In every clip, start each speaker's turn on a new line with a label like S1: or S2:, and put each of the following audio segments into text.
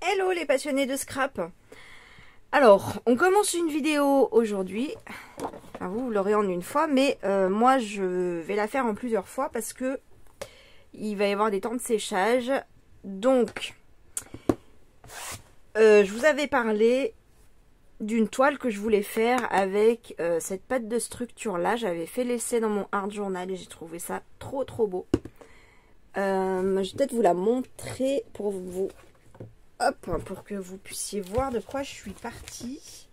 S1: Hello les passionnés de scrap. Alors, on commence une vidéo aujourd'hui. Enfin, vous l'aurez en une fois, mais moi je vais la faire en plusieurs fois parce que il va y avoir des temps de séchage. Donc, je vous avais parlé d'une toile que je voulais faire avec cette pâte de structure là. J'avais fait l'essai dans mon art journal et j'ai trouvé ça trop beau. Je vais peut-être vous la montrer pour vous. Hop, pour que vous puissiez voir de quoi je suis partie.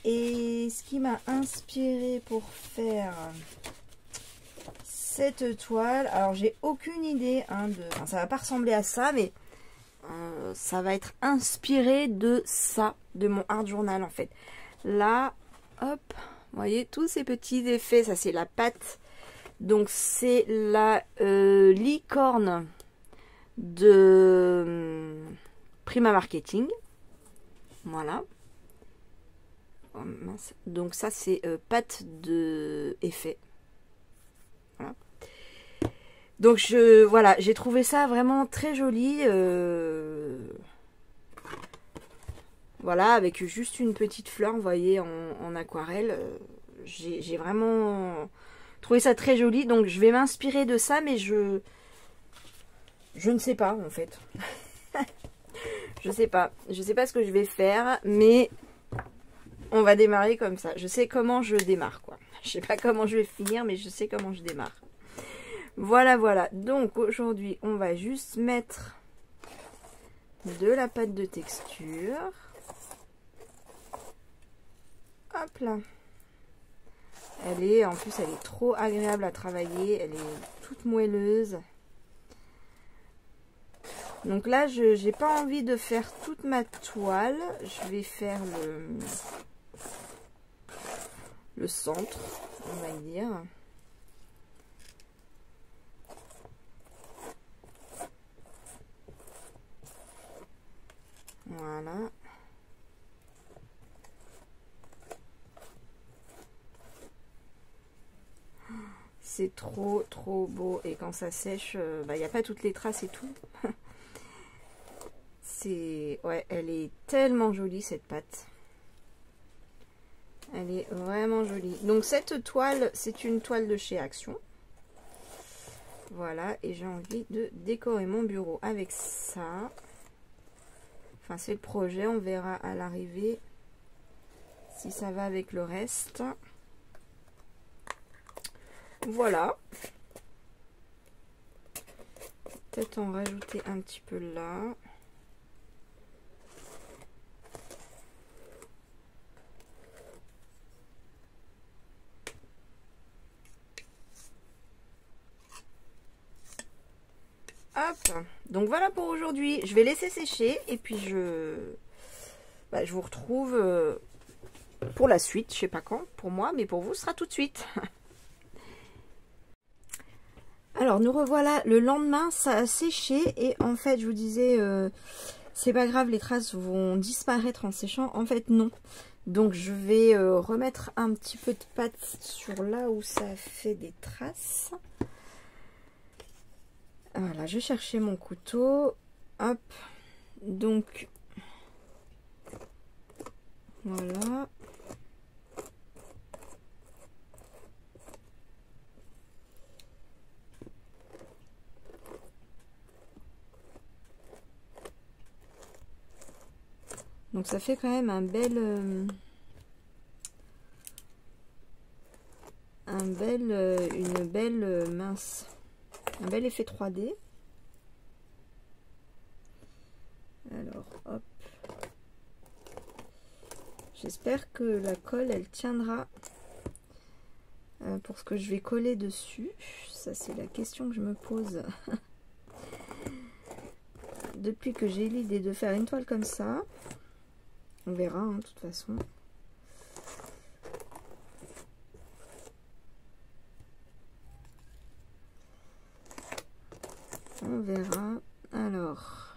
S1: Et ce qui m'a inspiré pour faire cette toile, alors j'ai aucune idée enfin, ça va pas ressembler à ça, mais ça va être inspiré de ça, de mon art journal en fait. Là, hop, vous voyez tous ces petits effets, ça c'est la pâte. Donc c'est la licorne de Prima Marketing. Voilà. Oh, mince. Donc ça c'est pâte de effet. Voilà. Donc voilà, j'ai trouvé ça vraiment très joli. Voilà, avec juste une petite fleur, vous voyez, en aquarelle. J'ai vraiment trouvé ça très joli. Donc je vais m'inspirer de ça, mais je ne sais pas en fait. Je sais pas ce que je vais faire, mais on va démarrer comme ça. Je sais comment je démarre, quoi. Je sais pas comment je vais finir, mais je sais comment je démarre. Voilà. Donc aujourd'hui, on va juste mettre de la pâte de texture. Hop là. En plus, elle est trop agréable à travailler. Elle est toute moelleuse. Donc là, je n'ai pas envie de faire toute ma toile. Je vais faire le centre, on va dire. Voilà. C'est trop beau. Et quand ça sèche, il n'y a pas toutes les traces et tout. Ouais, elle est tellement jolie cette pâte. Elle est vraiment jolie. Donc cette toile, c'est une toile de chez Action. Voilà, et j'ai envie de décorer mon bureau avec ça. Enfin, c'est le projet, on verra à l'arrivée si ça va avec le reste. Voilà. Peut-être en rajouter un petit peu là. Hop, donc voilà pour aujourd'hui. Je vais laisser sécher et puis je vous retrouve pour la suite. Je sais pas quand pour moi, mais pour vous ce sera tout de suite. Alors nous revoilà le lendemain, ça a séché et en fait je vous disais c'est pas grave, les traces vont disparaître en séchant. En fait non. Donc je vais remettre un petit peu de pâte sur là où ça fait des traces. Voilà, je cherchais mon couteau. Hop. Donc, voilà. Donc ça fait quand même une belle mince. Un bel effet 3D. Alors, hop. J'espère que la colle, elle tiendra pour ce que je vais coller dessus. Ça, c'est la question que je me pose. Depuis que j'ai l'idée de faire une toile comme ça. On verra, hein, de toute façon. On verra. Alors,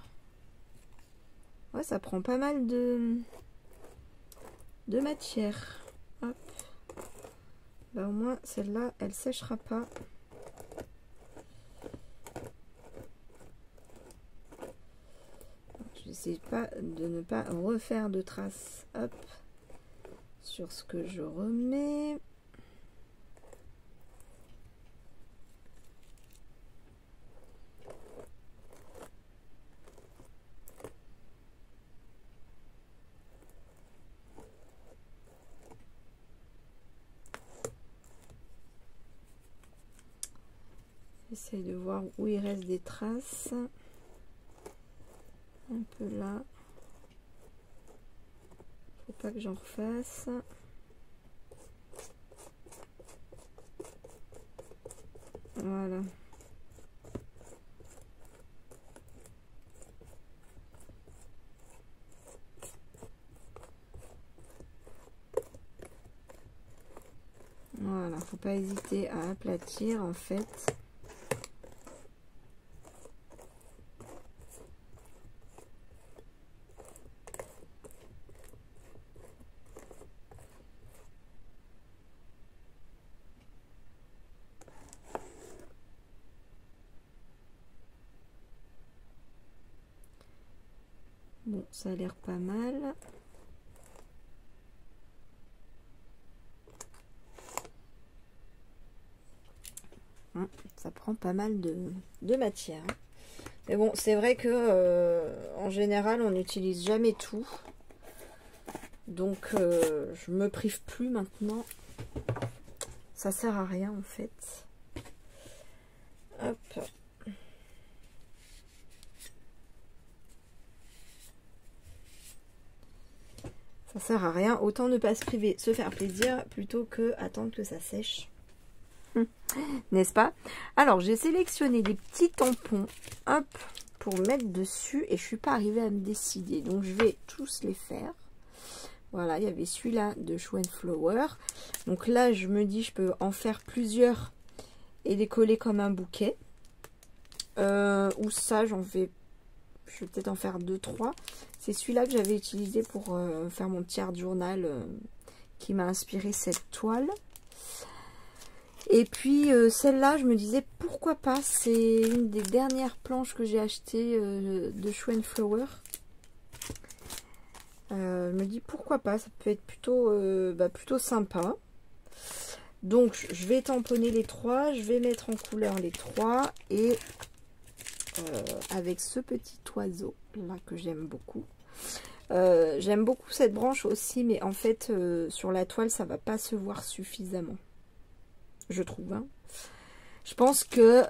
S1: ouais, ça prend pas mal de matière. Hop. Bah, au moins, celle-là, elle séchera pas. Je vais j'essaie pas de ne pas refaire de traces. Hop, sur ce que je remets. J'essaie de voir où il reste des traces. Un peu là. Faut pas que j'en refasse. Voilà. Voilà, faut pas hésiter à aplatir en fait. Bon, ça a l'air pas mal. Ça prend pas mal de matière. Mais bon, c'est vrai que en général, on n'utilise jamais tout. Donc, je me prive plus maintenant. Ça sert à rien en fait. Hop. Ça sert à rien. Autant ne pas se priver, se faire plaisir plutôt que attendre que ça sèche. N'est-ce pas? Alors, j'ai sélectionné des petits tampons, hop, pour mettre dessus et je suis pas arrivée à me décider. Donc, je vais tous les faire. Voilà, il y avait celui-là de Show and Flower. Donc là, je me dis, je peux en faire plusieurs et les coller comme un bouquet. Ou ça, je vais peut-être en faire 2-3. C'est celui-là que j'avais utilisé pour faire mon petit art journal qui m'a inspiré cette toile. Et puis celle-là, je me disais pourquoi pas, c'est une des dernières planches que j'ai achetées de Show and Flower. Je me dis pourquoi pas, ça peut être plutôt sympa. Donc je vais tamponner les 3, je vais mettre en couleur les 3 et avec ce petit oiseau là que j'aime beaucoup. J'aime beaucoup cette branche aussi, mais en fait sur la toile ça va pas se voir suffisamment. Je trouve. Hein. Je pense que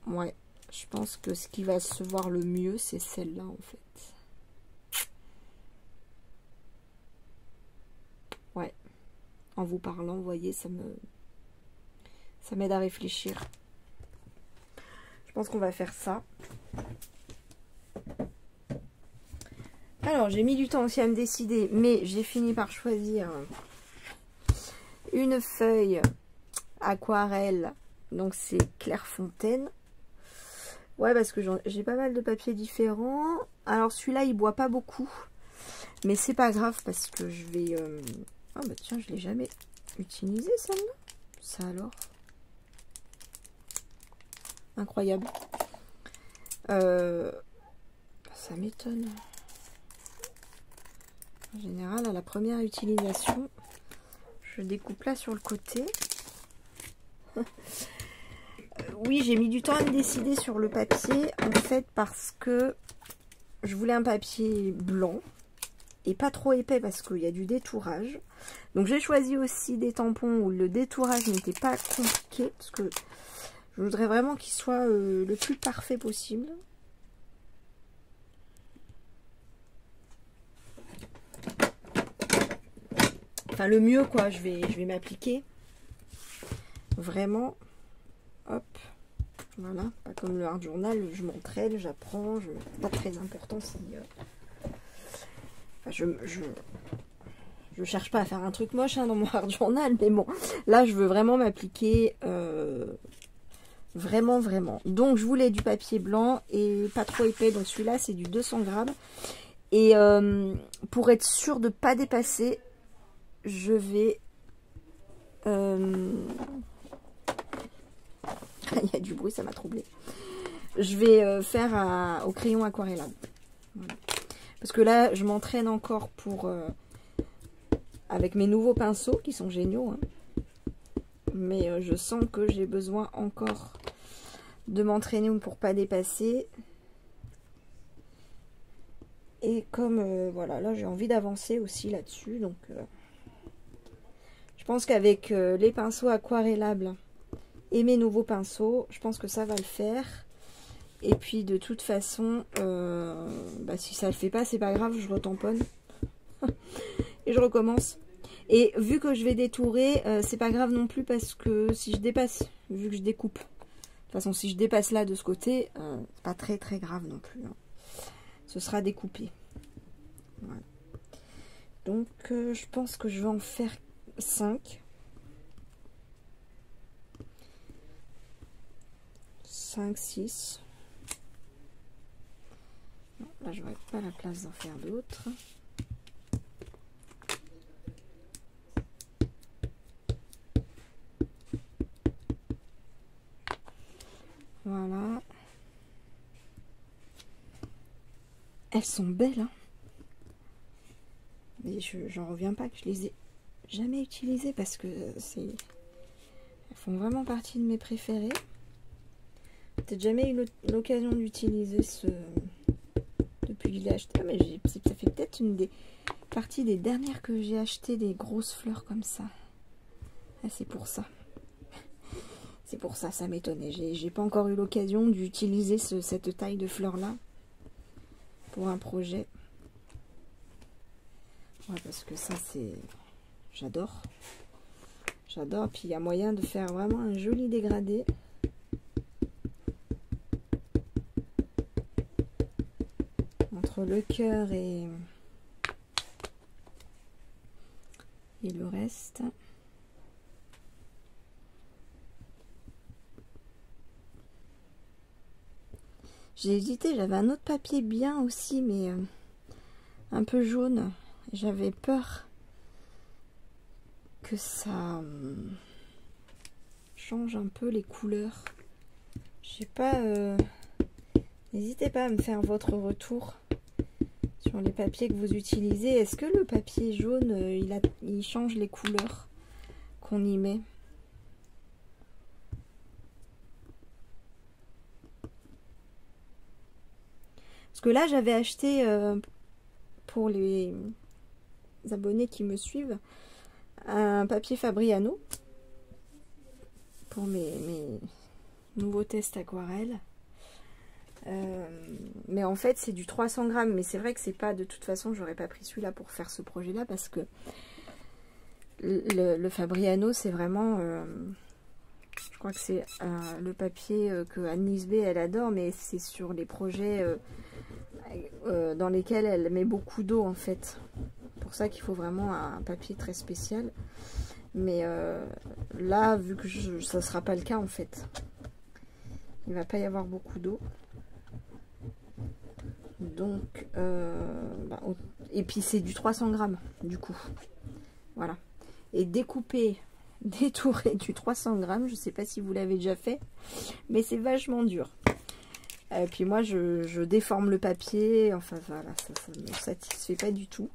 S1: ouais, je pense que ce qui va se voir le mieux, c'est celle-là en fait. Ouais. En vous parlant, vous voyez, ça m'aide à réfléchir. Je pense qu'on va faire ça. Alors, j'ai mis du temps aussi à me décider, mais j'ai fini par choisir une feuille aquarelle. Donc, c'est Clairefontaine. Ouais, parce que j'ai pas mal de papiers différents. Alors, celui-là, il boit pas beaucoup. Mais c'est pas grave parce que je vais... Ah, bah tiens, je l'ai jamais utilisé, celle-là. Ça alors. Incroyable. Ça m'étonne. En général, à la première utilisation, je découpe là sur le côté. Oui, j'ai mis du temps à me décider sur le papier, en fait, parce que je voulais un papier blanc et pas trop épais parce qu'il y a du détourage. Donc j'ai choisi aussi des tampons où le détourage n'était pas compliqué, parce que je voudrais vraiment qu'il soit le plus parfait possible. Enfin, le mieux, quoi, je vais m'appliquer. Vraiment. Hop. Voilà. Pas comme le art journal, je m'entraîne, j'apprends. Pas très important si... Enfin, je cherche pas à faire un truc moche hein, dans mon art journal, mais bon. Là, je veux vraiment m'appliquer... Vraiment, vraiment. Donc, je voulais du papier blanc et pas trop épais. Donc, celui-là, c'est du 200 grammes. Et pour être sûr de ne pas dépasser... Je vais... Il y a du bruit, ça m'a troublé. je vais faire au crayon aquarellable. Voilà. Parce que là, je m'entraîne encore pour avec mes nouveaux pinceaux qui sont géniaux. Hein. Mais je sens que j'ai besoin encore de m'entraîner pour pas dépasser. Et comme voilà, là j'ai envie d'avancer aussi là-dessus. Donc je pense qu'avec les pinceaux aquarellables et mes nouveaux pinceaux, je pense que ça va le faire. Et puis de toute façon, bah, si ça le fait pas, c'est pas grave, je retamponne. Et je recommence. Et vu que je vais détourer, c'est pas grave non plus parce que si je dépasse, vu que je découpe. De toute façon, si je dépasse là de ce côté, c'est pas très très grave non plus. Hein. Ce sera découpé. Voilà. Donc je pense que je vais en faire 5. 5, 6. Non, là je n'aurai pas la place d'en faire d'autres. Voilà. Elles sont belles, hein. Mais j'en reviens pas que je les ai jamais utilisées parce que elles font vraiment partie de mes préférées. Peut-être jamais eu l'occasion d'utiliser ce depuis que je l'ai acheté. Ah, mais ça fait peut-être une des parties des dernières que j'ai acheté des grosses fleurs comme ça. Ah, c'est pour ça. C'est pour ça, ça m'étonnait. J'ai pas encore eu l'occasion d'utiliser cette taille de fleurs là pour un projet. Ouais, parce que ça c'est... J'adore. J'adore. Puis il y a moyen de faire vraiment un joli dégradé. Entre le cœur et le reste. J'ai hésité, j'avais un autre papier bien aussi, mais un peu jaune. J'avais peur que ça change un peu les couleurs. Je sais pas, n'hésitez pas à me faire votre retour sur les papiers que vous utilisez. Est-ce que le papier jaune, il change les couleurs qu'on y met? Parce que là, j'avais acheté, pour les abonnés qui me suivent, un papier Fabriano pour mes nouveaux tests aquarelles. Mais en fait, c'est du 300 grammes. Mais c'est vrai que c'est pas, de toute façon, j'aurais pas pris celui-là pour faire ce projet-là parce que le Fabriano, c'est vraiment... je crois que c'est le papier que Annelise B, elle adore, mais c'est sur les projets... dans lesquels elle met beaucoup d'eau en fait. Pour ça qu'il faut vraiment un papier très spécial. Mais là, vu que ça sera pas le cas en fait, il va pas y avoir beaucoup d'eau. Donc, et puis c'est du 300 grammes du coup. Voilà. Et découper, détourer du 300 grammes, je sais pas si vous l'avez déjà fait, mais c'est vachement dur. Et puis moi je déforme le papier, enfin voilà, ça me satisfait pas du tout.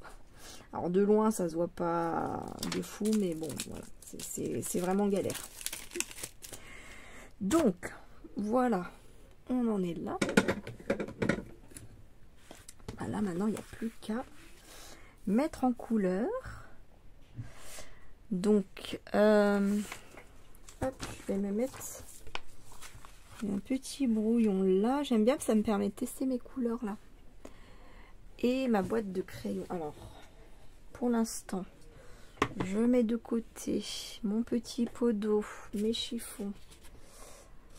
S1: Alors de loin ça se voit pas de fou, mais bon voilà, c'est vraiment galère. Donc voilà, on en est là. Là maintenant il n'y a plus qu'à mettre en couleur. Donc hop, je vais me mettre un petit brouillon là. J'aime bien que ça me permet de tester mes couleurs là. Et ma boîte de crayon. Alors, pour l'instant, je mets de côté mon petit pot d'eau, mes chiffons.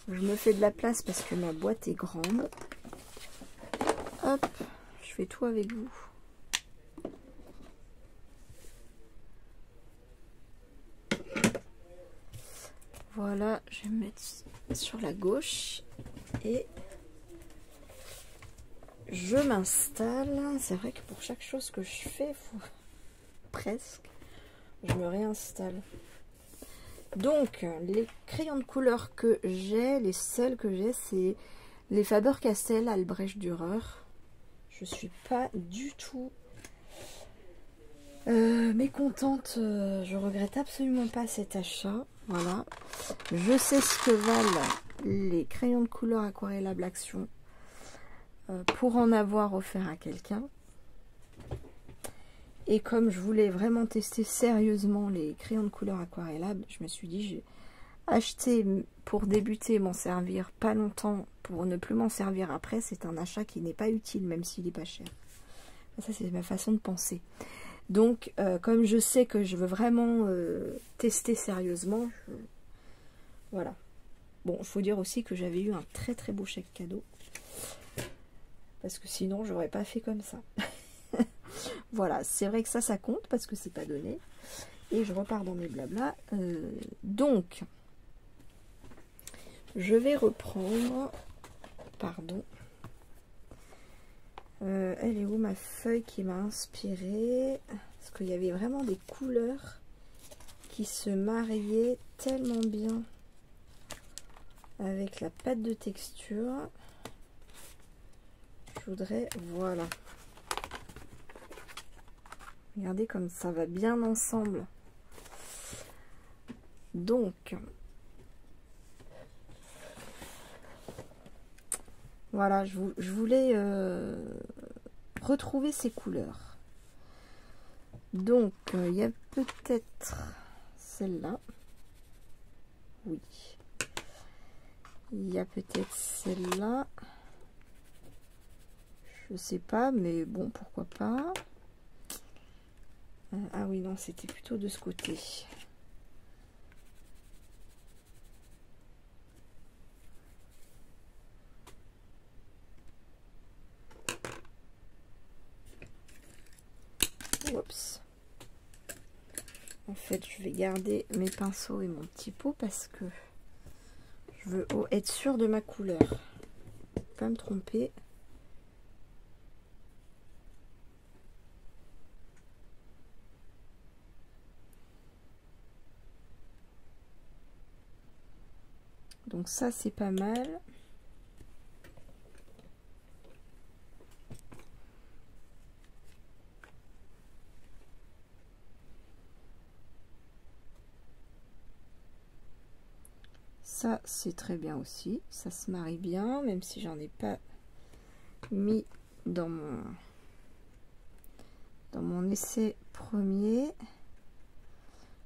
S1: Je me fais de la place parce que ma boîte est grande. Hop, je fais tout avec vous. Voilà, je vais me mettre sur la gauche et je m'installe. C'est vrai que pour chaque chose que je fais, presque, je me réinstalle. Donc, les crayons de couleur que j'ai, les seuls que j'ai, c'est Les Faber-Castell Albrecht-Dürer. Je suis pas du tout mécontente. Je regrette absolument pas cet achat. Voilà. Je sais ce que valent les crayons de couleur aquarellables Action pour en avoir offert à quelqu'un. Et comme je voulais vraiment tester sérieusement les crayons de couleur aquarellables, je me suis dit, j'ai acheté pour débuter, m'en servir pas longtemps, pour ne plus m'en servir après, c'est un achat qui n'est pas utile, même s'il n'est pas cher. Ça, c'est ma façon de penser. Donc, comme je sais que je veux vraiment tester sérieusement, voilà. Bon, il faut dire aussi que j'avais eu un très très beau chèque cadeau. Parce que sinon, j'aurais pas fait comme ça. Voilà, c'est vrai que ça compte parce que c'est pas donné. Et je repars dans mes blabla. Donc, je vais reprendre. Pardon. Elle est où ma feuille qui m'a inspirée? Parce qu'il y avait vraiment des couleurs qui se mariaient tellement bien avec la pâte de texture. Je voudrais, voilà. Regardez comme ça va bien ensemble. Donc, voilà, je voulais retrouver ces couleurs. Donc, il y a peut-être celle-là. Oui. Il y a peut-être celle-là. Je sais pas, mais bon, pourquoi pas. Ah oui, non, c'était plutôt de ce côté. Oups. En fait, je vais garder mes pinceaux et mon petit pot parce que je veux être sûre de ma couleur. Pas me tromper. Donc ça, c'est pas mal. Ça, c'est très bien aussi. Ça se marie bien, même si j'en ai pas mis dans mon essai premier.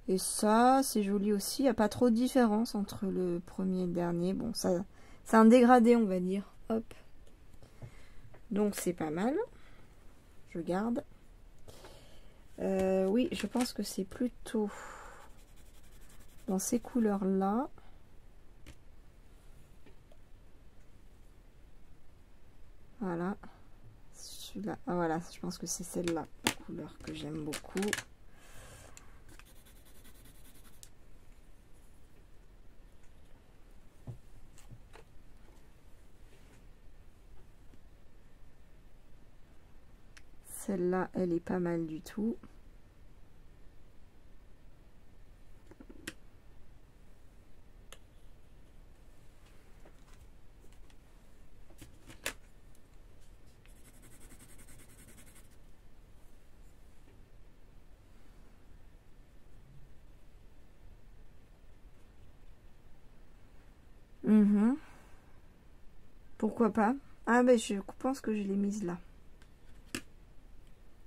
S1: Et ça, c'est joli aussi. Il n'y a pas trop de différence entre le premier et le dernier. Bon, ça, c'est un dégradé, on va dire. Hop. Donc, c'est pas mal. Je garde. Oui, je pense que c'est plutôt dans ces couleurs-là. Voilà. Celui-là. Ah, voilà, je pense que c'est celle-là, la couleur que j'aime beaucoup. Celle-là, elle est pas mal du tout. Pourquoi pas? Ah ben je pense que je l'ai mise là. Je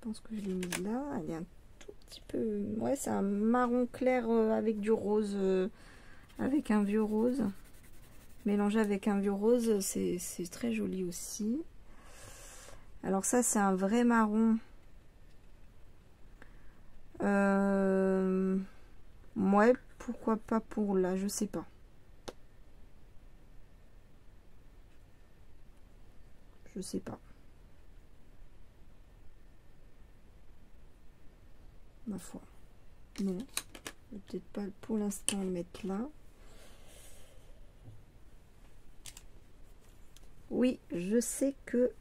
S1: pense que je l'ai mise là. Elle est un tout petit peu... Ouais, c'est un marron clair avec du rose. Avec un vieux rose. Mélangé avec un vieux rose, c'est très joli aussi. Alors ça, c'est un vrai marron. Ouais, pourquoi pas pour là, je sais pas. Je sais pas. Ma foi. Non. Je vais peut-être pas pour l'instant le mettre là. Oui, je sais que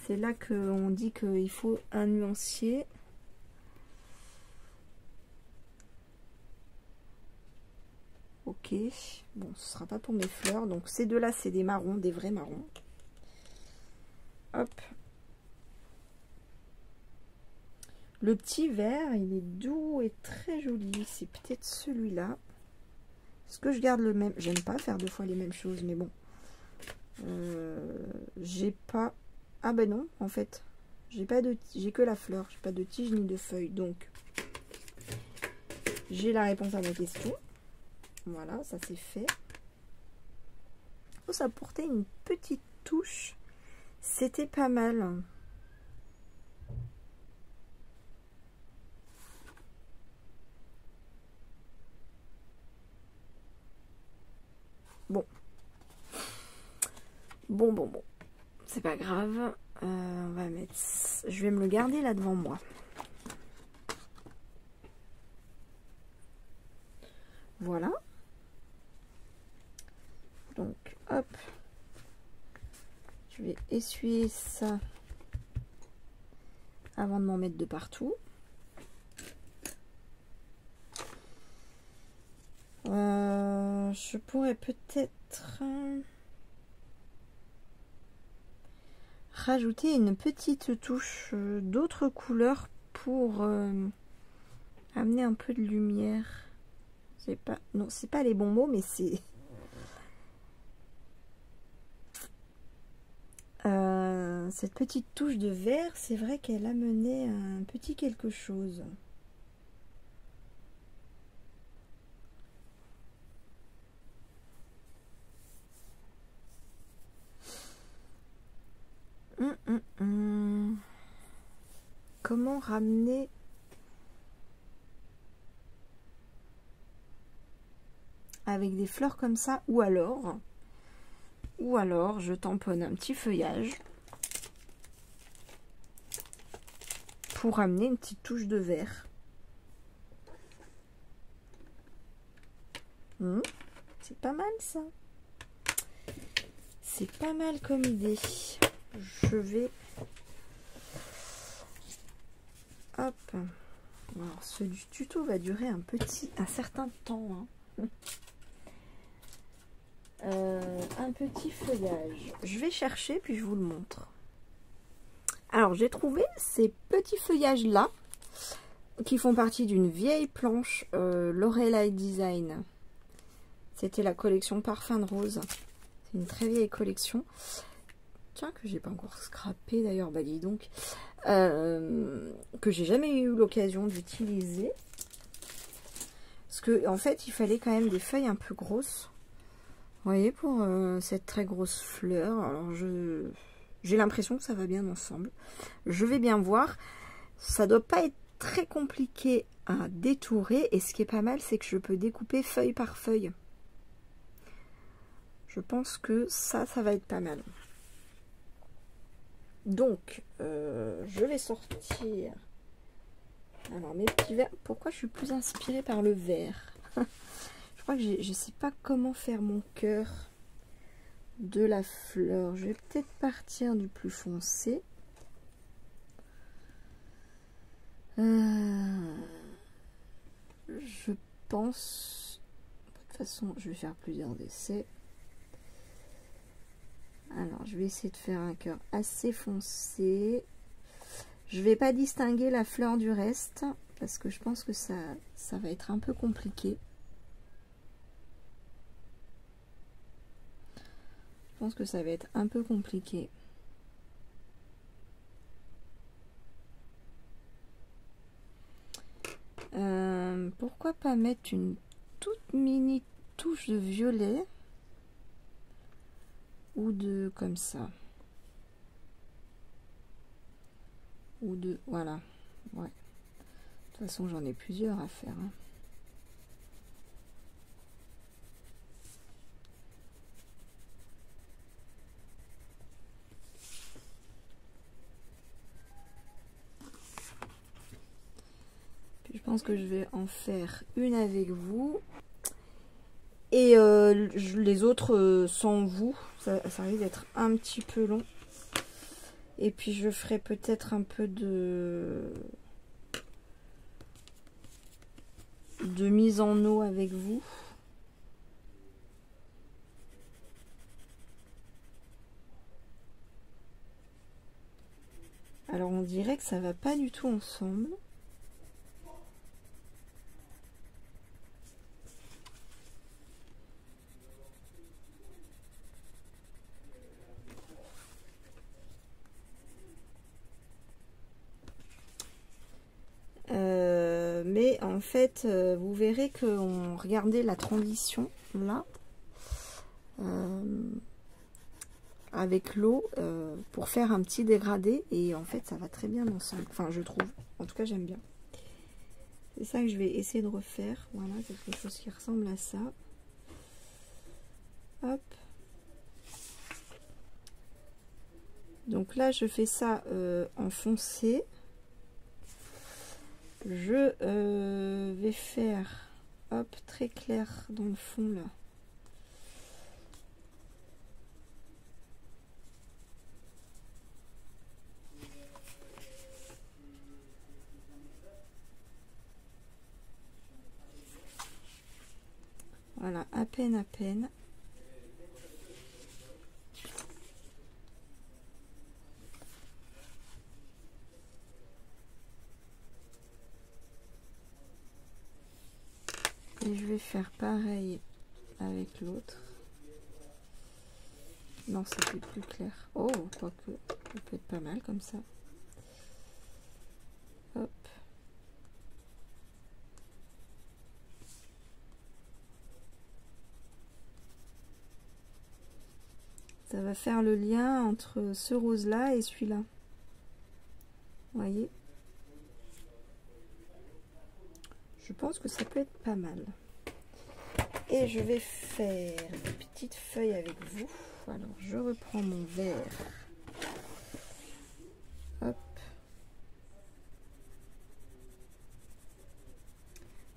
S1: c'est là qu'on dit qu'il faut un nuancier. Ok. bouquet. Bon, ce sera pas pour mes fleurs. Donc ces deux-là, c'est des marrons, des vrais marrons. Hop. Le petit vert, il est doux et très joli. C'est peut-être celui-là. Est-ce que je garde le même? J'aime pas faire deux fois les mêmes choses, mais bon. J'ai pas... Ah ben non, en fait. J'ai que la fleur. J'ai pas de tige ni de feuilles. Donc, j'ai la réponse à ma question. Voilà, ça c'est fait. Oh, ça apportait une petite touche. C'était pas mal. Bon. Bon. C'est pas grave. On va mettre... Je vais me le garder là devant moi. Voilà. Donc, hop. Je vais essuyer ça avant de m'en mettre de partout. Je pourrais peut-être rajouter une petite touche d'autres couleurs pour amener un peu de lumière. C'est pas, non, c'est pas les bons mots, mais c'est cette petite touche de vert. C'est vrai qu'elle amenait un petit quelque chose. Comment ramener avec des fleurs comme ça, ou alors je tamponne un petit feuillage pour amener une petite touche de vert. C'est pas mal ça. C'est pas mal comme idée. Je vais... Hop. Alors, ce du tuto va durer un certain temps. Hein. Un petit feuillage. Je vais chercher puis je vous le montre. Alors, j'ai trouvé ces petits feuillages là qui font partie d'une vieille planche Lorelei Design. C'était la collection Parfum de Rose. C'est une très vieille collection. Tiens, que j'ai pas encore scrappé d'ailleurs, bah dis donc. Que j'ai jamais eu l'occasion d'utiliser. Parce que en fait, il fallait quand même des feuilles un peu grosses. Vous voyez, pour cette très grosse fleur. Alors, j'ai l'impression que ça va bien ensemble. Je vais bien voir. Ça doit pas être très compliqué à détourer. Et ce qui est pas mal, c'est que je peux découper feuille par feuille. Je pense que ça va être pas mal. Donc, je vais sortir. Alors, mes petits verres. Pourquoi je suis plus inspirée par le vert? Je crois que je sais pas comment faire mon cœur de la fleur. Je vais peut-être partir du plus foncé. Je pense... De toute façon, je vais faire plusieurs essais. Alors, je vais essayer de faire un cœur assez foncé. Je vais pas distinguer la fleur du reste parce que je pense que ça va être un peu compliqué. Je pense que ça va être un peu compliqué. Pourquoi pas mettre une toute mini touche de violet ou de comme ça, ou de voilà, ouais. De toute façon, j'en ai plusieurs à faire. Hein. Puis je pense que je vais en faire une avec vous. Et les autres sans vous, ça risque d'être un petit peu long. Et puis je ferai peut-être un peu de mise en eau avec vous. dirait que ça va pas du tout ensemble. Mais en fait, vous verrez qu'on regardait la transition là avec l'eau pour faire un petit dégradé, et en fait ça va très bien ensemble. Enfin, je trouve. En tout cas, j'aime bien. C'est ça que je vais essayer de refaire. Voilà, quelque chose qui ressemble à ça. Hop. Donc là, je fais ça en foncé. Je vais faire, hop, très clair dans le fond là. Voilà, à peine, à peine. Et je vais faire pareil avec l'autre. Non, c'est plus clair. Oh, quoique, ça peut être pas mal comme ça. Hop. Ça va faire le lien entre ce rose-là et celui-là. Vous voyez? Je pense que ça peut être pas mal. Et je vais faire des petites feuilles avec vous. Alors, je reprends mon verre. Hop.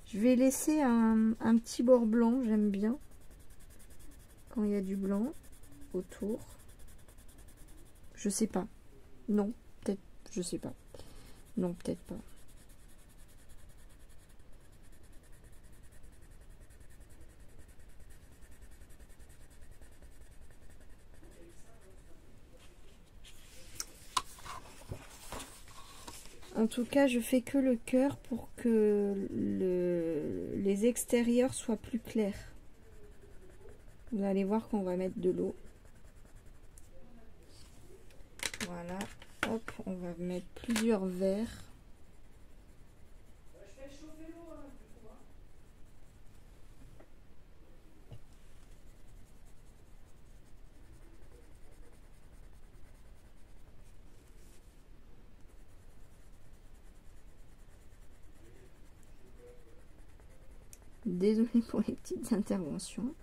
S1: Je vais laisser un petit bord blanc, j'aime bien. Quand il y a du blanc autour. Je sais pas. Non, peut-être, je sais pas. Non, peut-être pas. En tout cas, je fais que le cœur pour que les extérieurs soient plus clairs. Vous allez voir qu'on va mettre de l'eau. Voilà. Hop, on va mettre plusieurs verres. Désolée pour les petites interventions.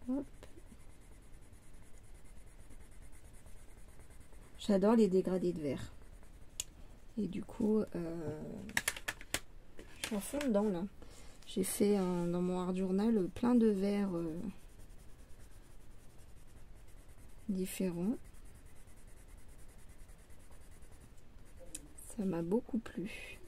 S1: Hop. J'adore les dégradés de verre. Et du coup, je suis en fond dedans là. J'ai fait dans mon art journal plein de verres différents. Ça m'a beaucoup plu.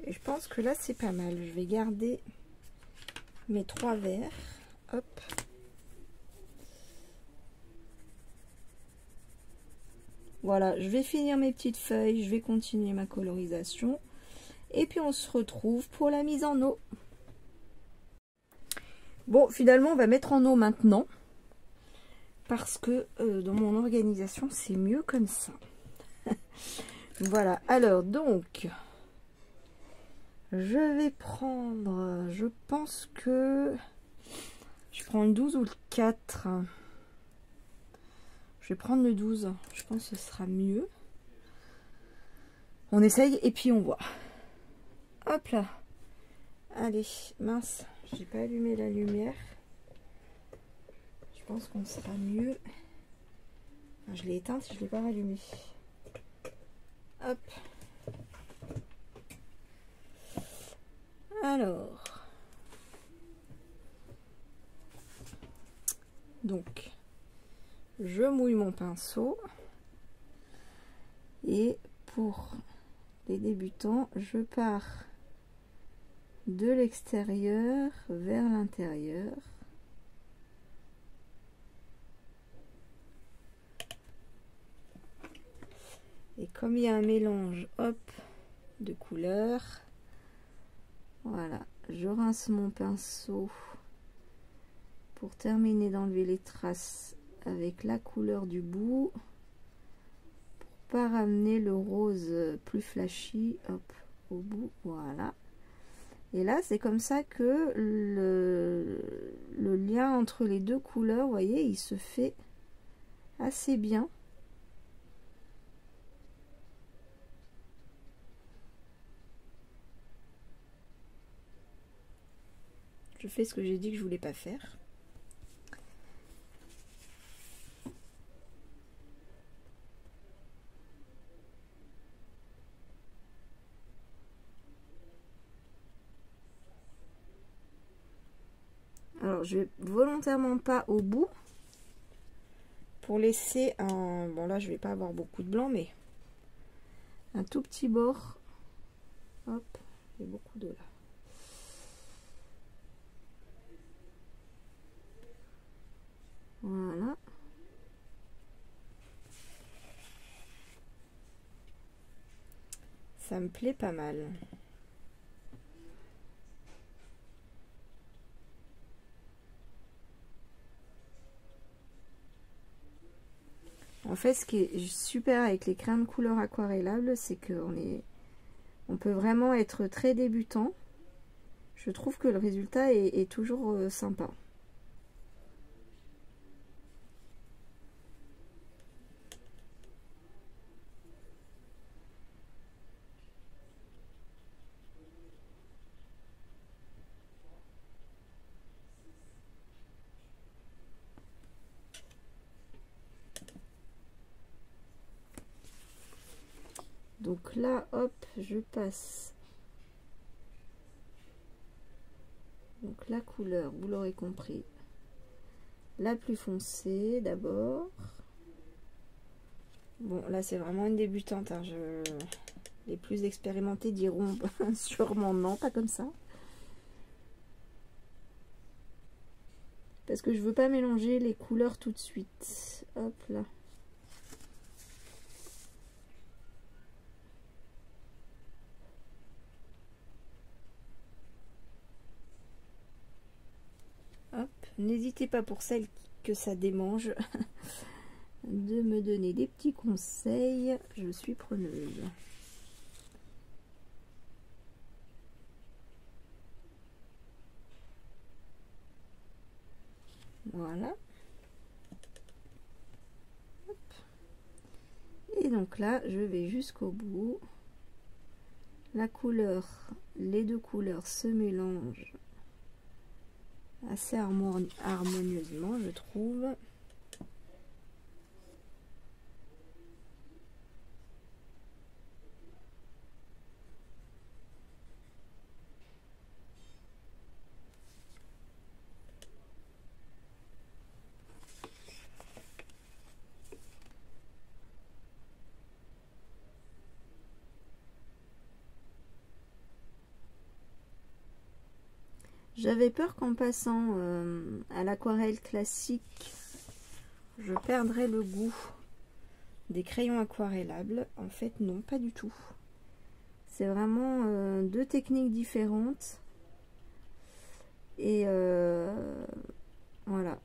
S1: Et je pense que là c'est pas mal. Je vais garder mes 3 verres. Hop. Voilà, je vais finir mes petites feuilles, je vais continuer ma colorisation. Et puis on se retrouve pour la mise en eau. Bon, finalement on va mettre en eau maintenant. Parce que dans mon organisation c'est mieux comme ça. Voilà, alors donc... Je vais prendre, je pense que je prends le 12 ou le 4. Je vais prendre le 12, je pense que ce sera mieux. On essaye et puis on voit. Hop là. Allez, mince, j'ai pas allumé la lumière. Je pense qu'on sera mieux. Enfin, je l'ai éteinte, je l'ai pas rallumée. Hop. Alors, donc, je mouille mon pinceau et pour les débutants, je pars de l'extérieur vers l'intérieur. Et comme il y a un mélange, hop, de couleurs, voilà, je rince mon pinceau pour terminer d'enlever les traces avec la couleur du bout, pour pas ramener le rose plus flashy, hop, au bout, voilà. Et là, c'est comme ça que le lien entre les deux couleurs, vous voyez, il se fait assez bien. Je fais ce que j'ai dit que je voulais pas faire. Alors, je vais volontairement pas au bout pour laisser un... Bon, là, je vais pas avoir beaucoup de blanc, mais un tout petit bord. Hop, il y a beaucoup de là. Voilà. Ça me plaît pas mal. En fait, ce qui est super avec les crayons de couleur aquarellables, c'est on peut vraiment être très débutant. Je trouve que le résultat est toujours sympa. Donc là, hop, je passe. Donc la couleur, vous l'aurez compris, la plus foncée d'abord. Bon, là c'est vraiment une débutante, hein. Les plus expérimentés diront sûrement non, pas comme ça. Parce que je veux pas mélanger les couleurs tout de suite. Hop là. N'hésitez pas, pour celles que ça démange, de me donner des petits conseils. Je suis preneuse. Voilà. Hop. Et donc là, je vais jusqu'au bout. La couleur, les deux couleurs se mélangent assez harmonieusement, je trouve. J'avais peur qu'en passant à l'aquarelle classique, je perdrais le goût des crayons aquarellables. En fait, non, pas du tout. C'est vraiment deux techniques différentes. Et voilà.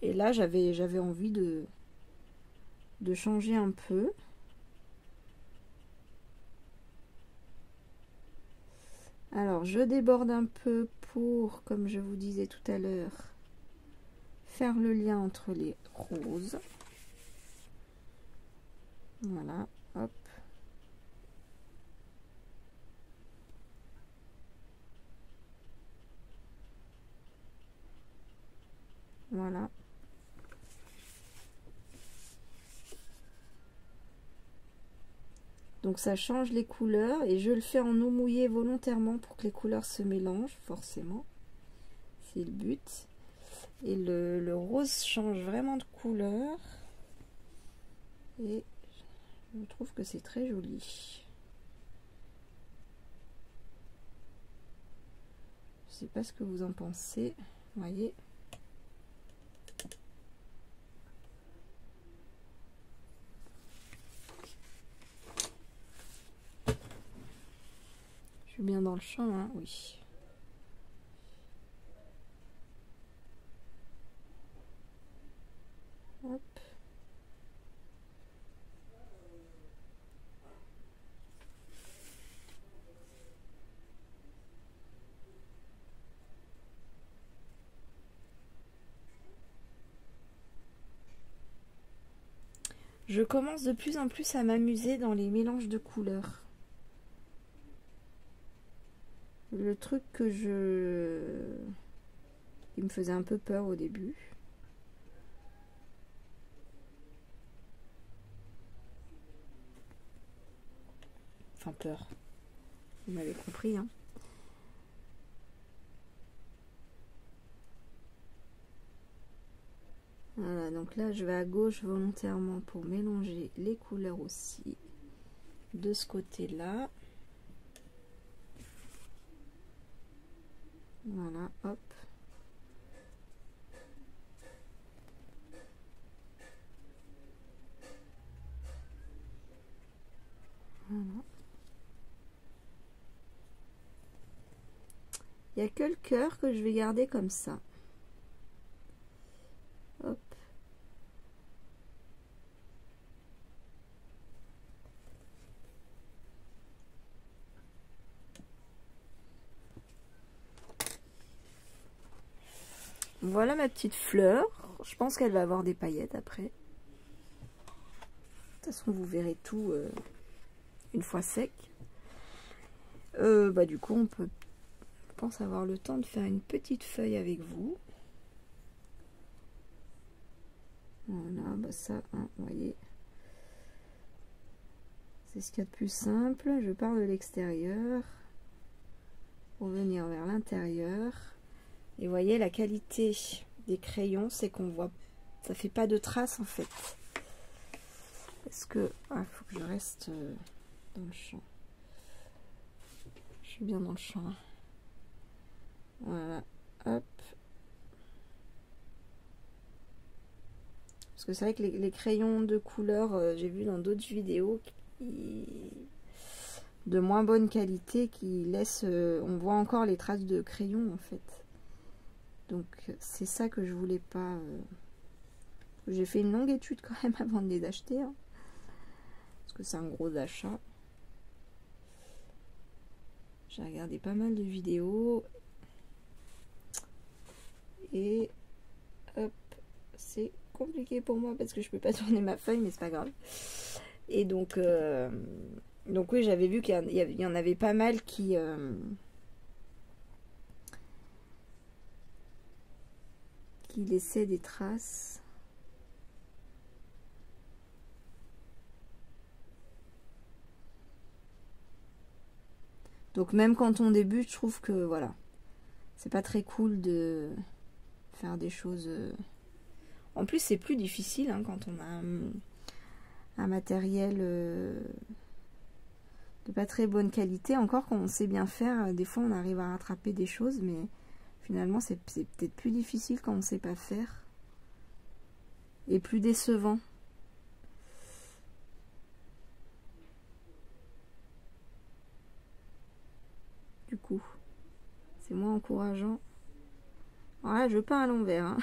S1: Et là, j'avais envie de changer un peu. Alors, je déborde un peu pour, comme je vous disais tout à l'heure, faire le lien entre les roses. Voilà, hop. Voilà. Donc ça change les couleurs et je le fais en eau mouillée volontairement pour que les couleurs se mélangent, forcément. C'est le but. Et le rose change vraiment de couleur. Et je trouve que c'est très joli. Je sais pas ce que vous en pensez. Vous voyez. Je suis bien dans le champ, hein, oui. Hop. Je commence de plus en plus à m'amuser dans les mélanges de couleurs. Le truc qui me faisait un peu peur au début. Enfin peur. Vous m'avez compris, hein. Voilà, donc là je vais à gauche volontairement pour mélanger les couleurs aussi. De ce côté-là. Voilà, hop. Voilà. Il n'y a que le cœur que je vais garder comme ça. Hop. Voilà ma petite fleur. Je pense qu'elle va avoir des paillettes après. De toute façon, vous verrez tout une fois sec. Du coup, on peut, je pense, avoir le temps de faire une petite feuille avec vous. Voilà, bah ça, hein, vous voyez. C'est ce qu'il y a de plus simple. Je pars de l'extérieur pour venir vers l'intérieur. Et vous voyez, la qualité des crayons, c'est qu'on voit, ça fait pas de traces en fait. Parce que, faut que je reste dans le champ. Je suis bien dans le champ. Voilà, hop. Parce que c'est vrai que les crayons de couleur, j'ai vu dans d'autres vidéos, de moins bonne qualité, qui laissent, on voit encore les traces de crayon en fait. Donc c'est ça que je voulais pas. J'ai fait une longue étude quand même avant de les acheter, hein, parce que c'est un gros achat. J'ai regardé pas mal de vidéos et hop, c'est compliqué pour moi parce que je peux pas tourner ma feuille, mais c'est pas grave. Et donc oui, j'avais vu qu'il y en avait pas mal qui laissait des traces. Donc même quand on débute, je trouve que voilà, c'est pas très cool de faire des choses. En plus, c'est plus difficile hein, quand on a un matériel de pas très bonne qualité. Encore quand on sait bien faire, des fois on arrive à rattraper des choses, mais finalement, c'est peut-être plus difficile quand on ne sait pas faire. Et plus décevant. Du coup, c'est moins encourageant. Voilà, je peins à l'envers. Hein.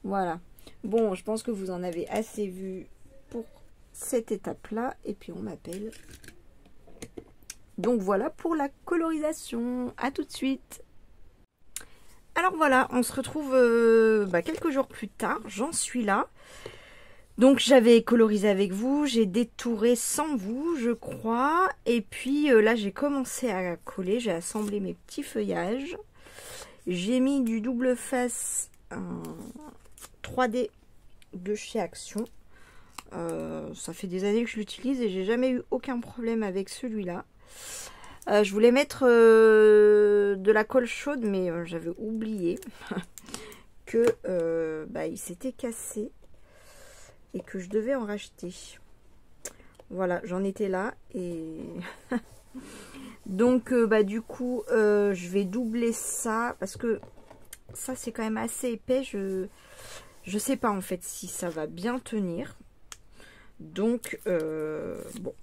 S1: Voilà. Bon, je pense que vous en avez assez vu pour cette étape-là. Et puis, on m'appelle. Donc, voilà pour la colorisation. À tout de suite. Alors voilà, on se retrouve quelques jours plus tard, j'en suis là. Donc j'avais colorisé avec vous, j'ai détouré sans vous, je crois. Et puis là, j'ai commencé à coller, j'ai assemblé mes petits feuillages. J'ai mis du double face 3D de chez Action. Ça fait des années que je l'utilise et j'ai jamais eu aucun problème avec celui-là. Je voulais mettre de la colle chaude, mais j'avais oublié que il s'était cassé et que je devais en racheter. Voilà, j'en étais là et donc du coup je vais doubler ça parce que ça c'est quand même assez épais. Je sais pas en fait si ça va bien tenir. Donc bon,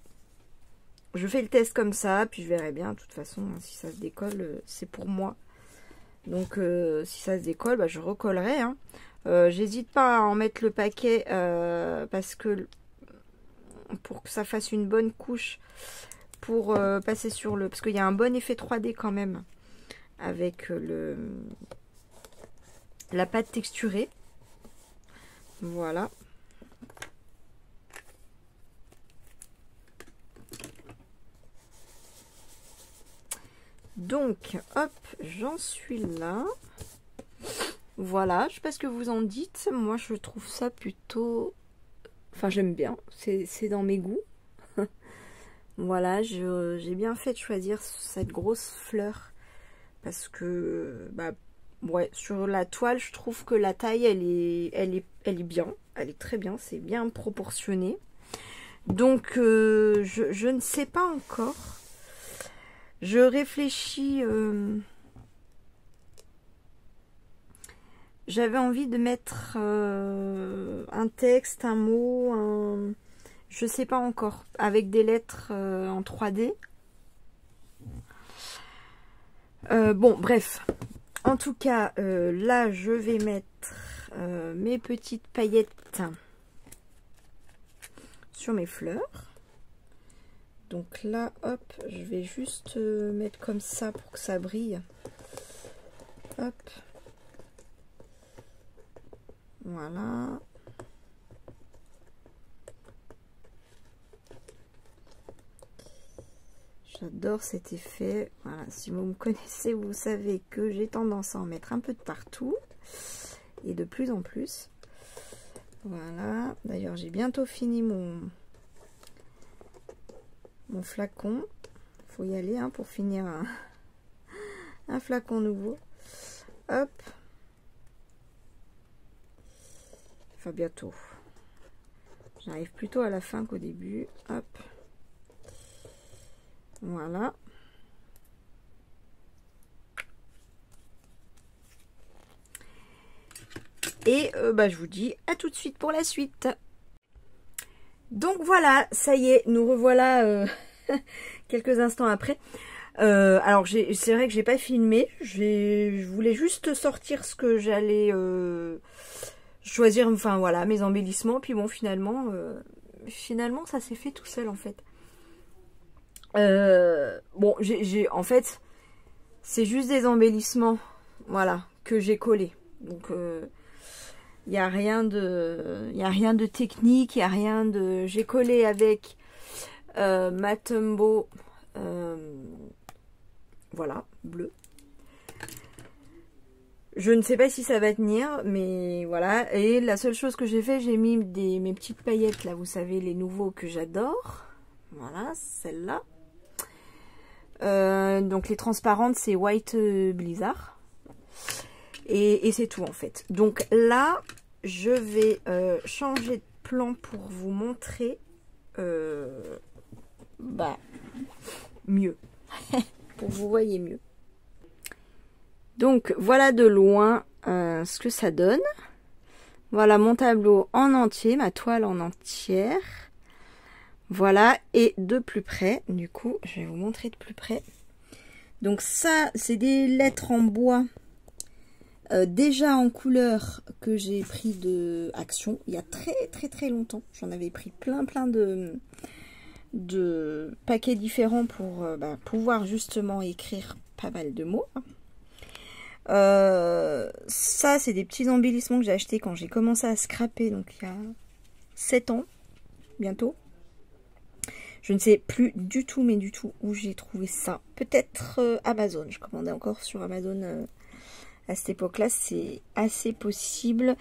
S1: je fais le test comme ça, puis je verrai bien. De toute façon, si ça se décolle, c'est pour moi. Donc si ça se décolle, je recollerai. Hein. J'hésite pas à en mettre le paquet parce que pour que ça fasse une bonne couche pour passer sur le... Parce qu'il y a un bon effet 3D quand même avec la pâte texturée. Voilà. Donc, hop, j'en suis là. Voilà, je sais pas ce que vous en dites. Moi, je trouve ça plutôt... Enfin, j'aime bien. C'est dans mes goûts. Voilà, j'ai bien fait de choisir cette grosse fleur. Parce que, ouais, sur la toile, je trouve que la taille, elle est bien. Elle est très bien, c'est bien proportionné. Donc, je ne sais pas encore. Je réfléchis... J'avais envie de mettre un texte, un mot, je sais pas encore, avec des lettres en 3D. Bon, bref. En tout cas, là, je vais mettre mes petites paillettes sur mes fleurs. Donc là, hop, je vais juste mettre comme ça pour que ça brille. Hop. Voilà. J'adore cet effet. Voilà, si vous me connaissez, vous savez que j'ai tendance à en mettre un peu de partout. Et de plus en plus. Voilà. D'ailleurs, j'ai bientôt fini mon flacon. Faut y aller pour finir un flacon nouveau. Hop. Enfin, bientôt. J'arrive plutôt à la fin qu'au début. Hop. Voilà. Et je vous dis à tout de suite pour la suite. Donc voilà, ça y est, nous revoilà quelques instants après. Alors c'est vrai que j'ai pas filmé. Je voulais juste sortir ce que j'allais choisir, enfin voilà, mes embellissements. Puis bon, finalement ça s'est fait tout seul en fait. Bon, en fait, c'est juste des embellissements, voilà, que j'ai collés. Donc il n'y a rien de technique, il n'y a rien de... J'ai collé avec ma Tombow, voilà, bleu. Je ne sais pas si ça va tenir, mais voilà. Et la seule chose que j'ai fait, j'ai mis mes petites paillettes, là, vous savez, les nouveaux que j'adore. Voilà, celle-là. Donc les transparentes, c'est White Blizzard. Et c'est tout en fait. Donc là, je vais changer de plan pour vous montrer mieux. Pour que vous voyez mieux. Donc voilà de loin ce que ça donne. Voilà mon tableau en entier, ma toile en entière. Voilà, et de plus près, du coup, je vais vous montrer de plus près. Donc ça, c'est des lettres en bois. Déjà en couleur que j'ai pris de Action il y a très longtemps. J'en avais pris plein de paquets différents pour pouvoir justement écrire pas mal de mots. Ça c'est des petits embellissements que j'ai achetés quand j'ai commencé à scraper, donc il y a 7 ans bientôt. Je ne sais plus du tout où j'ai trouvé ça. Peut-être Amazon, je commandais encore sur Amazon à cette époque-là, c'est assez possible.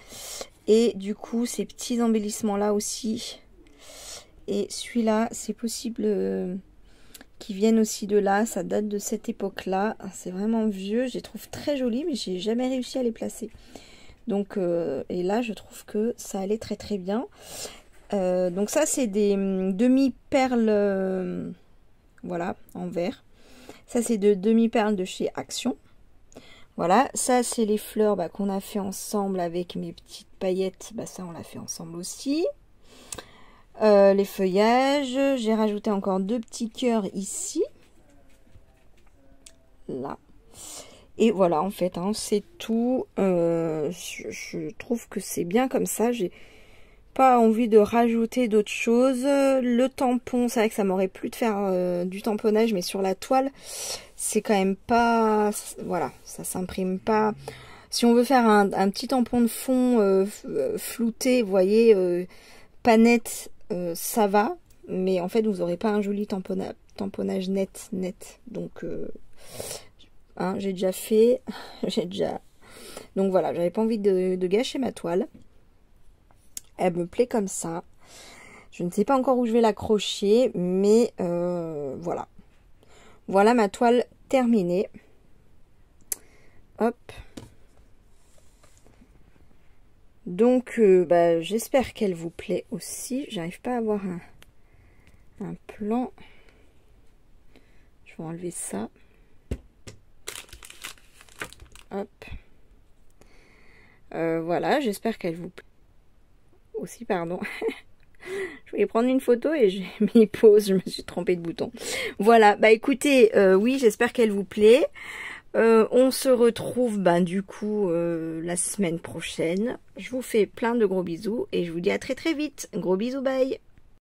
S1: Et du coup, ces petits embellissements-là aussi, Et celui-là, c'est possible qu'ils viennent aussi de là. Ça date de cette époque-là. C'est vraiment vieux. Je les trouve très jolis, mais j'ai jamais réussi à les placer. Donc, et là, je trouve que ça allait très très bien. Donc ça, c'est des demi-perles, voilà, en vert. Ça, c'est de demi-perles de chez Action. Voilà, ça, c'est les fleurs qu'on a fait ensemble avec mes petites paillettes. Ça, on l'a fait ensemble aussi. Les feuillages, j'ai rajouté encore 2 petits cœurs ici. Là. Et voilà, en fait, hein, c'est tout. Je trouve que c'est bien comme ça. J'ai pas envie de rajouter d'autres choses. Le tampon, c'est vrai que ça m'aurait plu de faire du tamponnage, mais sur la toile, c'est quand même pas... Voilà, ça s'imprime pas. Si on veut faire un petit tampon de fond flouté, vous voyez, pas net, ça va. Mais en fait, vous n'aurez pas un joli tamponnage net. Donc, hein, j'ai déjà fait. Donc voilà, j'avais pas envie de gâcher ma toile. Elle me plaît comme ça. Je ne sais pas encore où je vais l'accrocher, mais voilà. Voilà ma toile terminée. Hop. Donc, j'espère qu'elle vous plaît aussi. J'arrive pas à avoir un plan. Je vais enlever ça. Hop. Voilà, j'espère qu'elle vous plaît aussi, pardon. Je voulais prendre une photo et j'ai mis pause, je me suis trompée de bouton. Voilà, écoutez, oui, j'espère qu'elle vous plaît. On se retrouve du coup la semaine prochaine. Je vous fais plein de gros bisous et je vous dis à très très vite. Gros bisous, bye.